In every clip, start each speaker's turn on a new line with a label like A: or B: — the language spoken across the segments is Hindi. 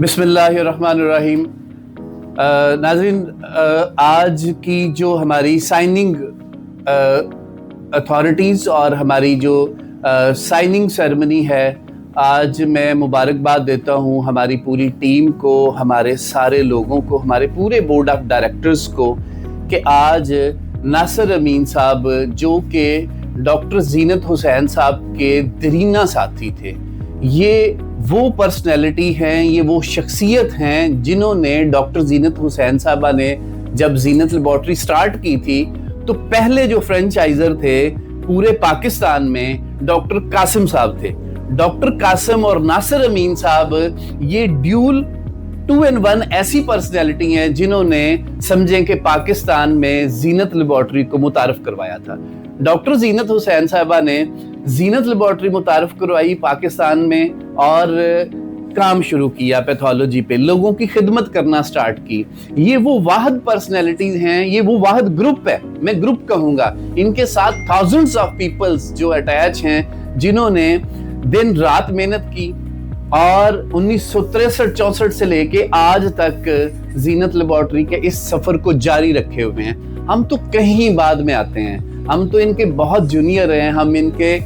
A: बिस्मिल्लाहिर्रहमानिर्रहीम। नाज़रीन, आज की जो हमारी साइनिंग अथॉरिटीज़ और हमारी जो साइनिंग सेरेमनी है, आज मैं मुबारकबाद देता हूँ हमारी पूरी टीम को, हमारे सारे लोगों को, हमारे पूरे बोर्ड ऑफ डायरेक्टर्स को कि आज नासिर अमीन साहब जो कि डॉक्टर ज़ीनत हुसैन साहब के दरीना साथी थे, ये वो पर्सनैलिटी हैं, ये वो शख्सियत हैं जिन्होंने डॉक्टर ज़ीनत हुसैन साहबा ने जब ज़ीनत लेबॉर्ट्री स्टार्ट की थी तो पहले जो फ्रेंचाइजर थे पूरे पाकिस्तान में डॉक्टर कासिम साहब थे। डॉक्टर कासिम और नासिर अमीन साहब ये ड्यूल 2 in 1 ऐसी पर्सनैलिटी हैं जिन्होंने समझें कि पाकिस्तान में ज़ीनत लेबॉर्ट्री को मुतारफ करवाया था। डॉक्टर ज़ीनत हुसैन साहबा ने ज़ीनत लेबॉर्ट्री मुतारफ करवाई पाकिस्तान में और काम शुरू किया पैथोलॉजी पे, लोगों की खिदमत करना स्टार्ट की। ये वो वाहिद पर्सनैलिटीज हैं, ये वो वाहिद ग्रुप है, मैं ग्रुप कहूँगा। इनके साथ थाउजेंड्स ऑफ पीपल्स जो अटैच हैं जिन्होंने दिन रात मेहनत की और 1963-64 से लेके आज तक ज़ीनत लेबॉर्ट्री के इस सफ़र को जारी रखे हुए हैं। हम तो कहीं बाद में आते हैं, हम तो इनके बहुत जूनियर हैं, हम इनके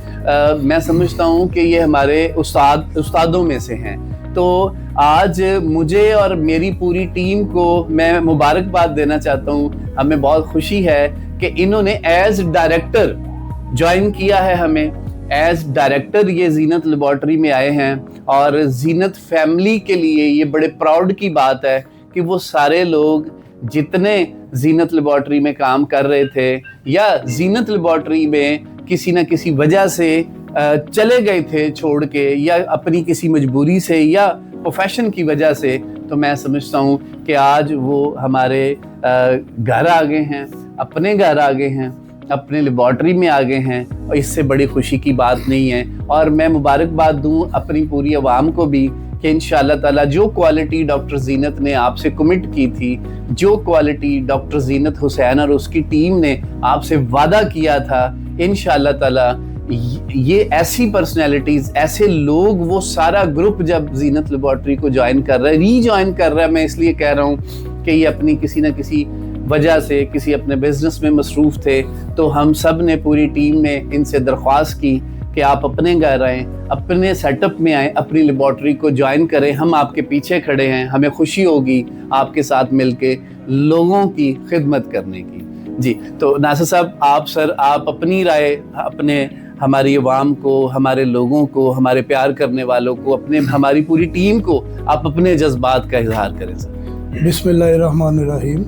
A: मैं समझता हूँ कि ये हमारे उस्तादों में से हैं। तो आज मुझे और मेरी पूरी टीम को मैं मुबारकबाद देना चाहता हूँ। हमें बहुत खुशी है कि इन्होंने एज डायरेक्टर ज्वाइन किया है, हमें एज डायरेक्टर ये ज़ीनत लेबॉर्ट्री में आए हैं और ज़ीनत फैमिली के लिए ये बड़े प्राउड की बात है कि वो सारे लोग जितने ज़ीनत लेबॉर्ट्री में काम कर रहे थे या ज़ीनत लेबॉर्ट्री में किसी न किसी वजह से चले गए थे छोड़ के, या अपनी किसी मजबूरी से या प्रोफेशन की वजह से, तो मैं समझता हूँ कि आज वो हमारे घर आ गए हैं, अपने घर आ गए हैं, अपने लेबॉर्ट्री में आ गए हैं और इससे बड़ी खुशी की बात नहीं है। और मैं मुबारकबाद दूँ अपनी पूरी आवाम को भी कि इंशाअल्लाह ताला जो क्वालिटी डॉक्टर ज़ीनत ने आपसे कमिट की थी, जो क्वालिटी डॉक्टर ज़ीनत हुसैन और उसकी टीम ने आपसे वादा किया था, इंशाअल्लाह ताला ये ऐसी पर्सनैलिटीज़, ऐसे लोग, वो सारा ग्रुप जब ज़ीनत लेबॉर्ट्री को ज्वाइन कर रहा है, रीज्वाइन कर रहा है, मैं इसलिए कह रहा हूँ कि ये अपनी किसी न किसी वजह से किसी अपने बिजनेस में मसरूफ़ थे, तो हम सब ने पूरी टीम ने इनसे दरख्वास्त की कि आप अपने घर आएँ, अपने सेटअप में आएँ, अपनी लेबॉर्ट्री को ज्वाइन करें। हम आपके पीछे खड़े हैं, हमें खुशी होगी आपके साथ मिलके लोगों की खिदमत करने की। जी, तो नासिर साहब, आप अपनी राय अपने हमारी अवाम को, हमारे लोगों को, हमारे प्यार करने वालों को, हमारी पूरी टीम को आप अपने जज्बात का इजहार करें सर।
B: बिस्मिल्लाहिर्रहमानिर्रहीम।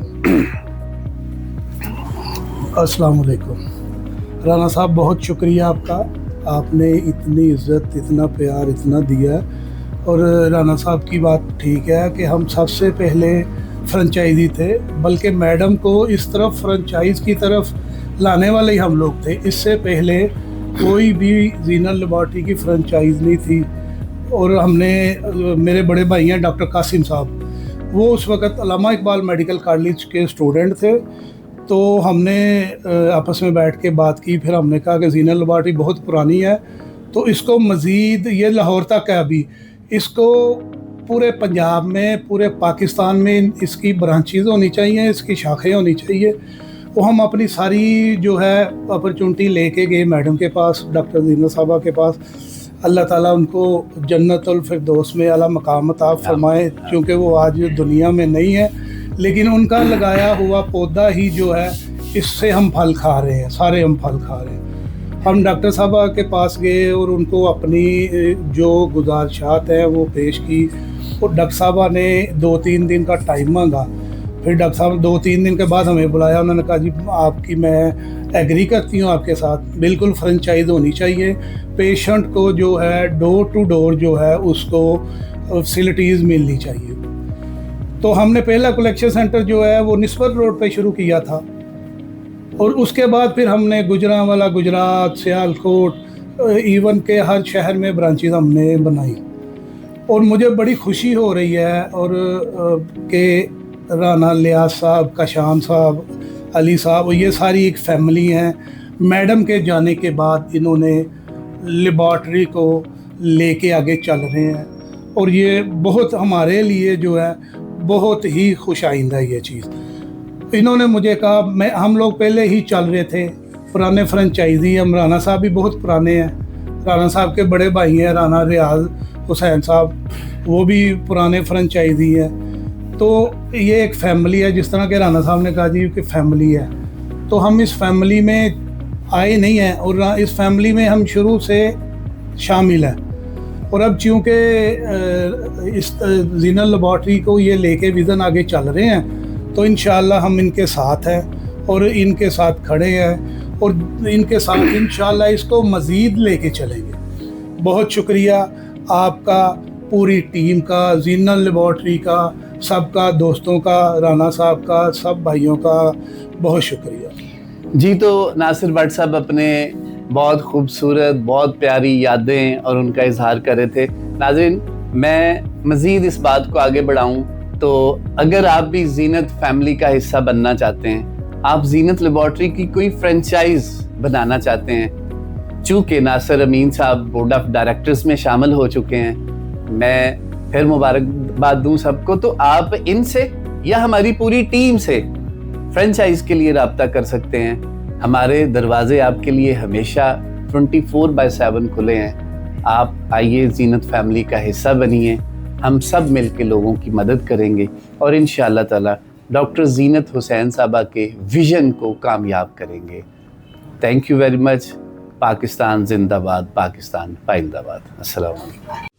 B: अस्सलाम वालेकुम। राना साहब, बहुत शुक्रिया आपका, आपने इतनी इज़्ज़त, इतना प्यार, इतना दिया। और राना साहब की बात ठीक है कि हम सबसे पहले फ्रेंचाइजी थे, बल्कि मैडम को इस तरफ फ्रेंचाइज की तरफ लाने वाले ही हम लोग थे। इससे पहले कोई भी ज़ीनत लेबॉर्ट्री की फ्रेंचाइज नहीं थी। और हमने, मेरे बड़े भाई हैं डॉक्टर कासिम साहब, वो उस वक़्त अल्लामा इकबाल मेडिकल कॉलेज के स्टूडेंट थे। तो हमने आपस में बैठ के बात की, फिर हमने कहा कि ज़ीनत लेबॉर्ट्री बहुत पुरानी है, तो इसको मज़ीद, ये लाहौर तक है अभी, इसको पूरे पंजाब में, पूरे पाकिस्तान में इसकी ब्रांचेज़ होनी चाहिए, इसकी शाखें होनी चाहिए। वो हम अपनी सारी जो है अपॉर्चुनिटी लेके गए मैडम के पास, डॉक्टर ज़ीनत साहबा के पास। अल्लाह ताला उनको जन्नतुल फिरदौस में आला मकाम अता फरमाए, क्योंकि वो आज दुनिया में नहीं है, लेकिन उनका लगाया हुआ पौधा ही जो है, इससे हम फल खा रहे हैं, सारे हम फल खा रहे हैं। हम डॉक्टर साहबा के पास गए और उनको अपनी जो गुजारिशात हैं वो पेश की, और डॉक्टर साहबा ने 2-3 दिन का टाइम मांगा। फिर डॉक्टर साहब 2-3 दिन के बाद हमें बुलाया, उन्होंने कहा जी आपकी मैं एग्री करती हूँ आपके साथ, बिल्कुल फ्रेंचाइज होनी चाहिए। पेशेंट को जो है डोर टू डोर जो है उसको फैसिलिटीज़ मिलनी चाहिए। तो हमने पहला कलेक्शन सेंटर जो है वो निस्बत रोड पे शुरू किया था, और उसके बाद फिर हमने गुजरांवाला, गुजरात, सियालकोट, इवन के हर शहर में ब्रांचेज हमने बनाई। और मुझे बड़ी खुशी हो रही है और कि राना लियाज साहब, कशान साहब, अली साहब, ये सारी एक फैमिली हैं। मैडम के जाने के बाद इन्होंने लेबॉर्ट्री को लेके आगे चल रहे हैं। और ये बहुत हमारे लिए जो है बहुत ही खुश आइंदा है ये चीज़। इन्होंने मुझे कहा, हम लोग पहले ही चल रहे थे, पुराने फ्रेंचाइजी, हम राना साहब भी बहुत पुराने हैं, राना साहब के बड़े भाई हैं राना रियाज हुसैन साहब, वो भी पुराने फ्रेंचाइजी हैं। तो ये एक फैमिली है, जिस तरह के राना साहब ने कहा जी कि फैमिली है, तो हम इस फैमिली में आए नहीं हैं और इस फैमिली में हम शुरू से शामिल हैं। और अब चूँकि इस जीनत लेबॉर्ट्री को ये लेके विज़न आगे चल रहे हैं, तो इंशाल्लाह हम इनके साथ हैं और इनके साथ खड़े हैं और इनके साथ इंशाल्लाह इसको मज़ीद लेके चलेंगे। बहुत शुक्रिया आपका, पूरी टीम का, जीनत लेबॉर्ट्री का, सबका, दोस्तों का, राना साहब का, सब भाइयों का बहुत शुक्रिया
A: जी। तो नासिर भट्ट साहब अपने बहुत खूबसूरत, बहुत प्यारी यादें और उनका इजहार कर रहे थे। नाज़रीन, मैं मज़ीद इस बात को आगे बढ़ाऊं तो अगर आप भी जीनत फैमिली का हिस्सा बनना चाहते हैं, आप जीनत लेबॉर्ट्री की कोई फ्रेंचाइज बनाना चाहते हैं, चूँकि नासिर अमीन साहब बोर्ड ऑफ डायरेक्टर्स में शामिल हो चुके हैं, मैं फिर मुबारकबाद दूं सबको, तो आप इनसे या हमारी पूरी टीम से फ्रेंचाइज के लिए रब्ता कर सकते हैं। हमारे दरवाजे आपके लिए हमेशा 24/7 खुले हैं। आप आइए, जीनत फैमिली का हिस्सा बनिए, हम सब मिल के लोगों की मदद करेंगे और इंशाअल्लाह ताला डॉक्टर जीनत हुसैन साहबा के विजन को कामयाब करेंगे। Thank you very much. Pakistan जिंदाबाद, पाकिस्तान पाइंदाबाद। अस्सलाम वालेकुम।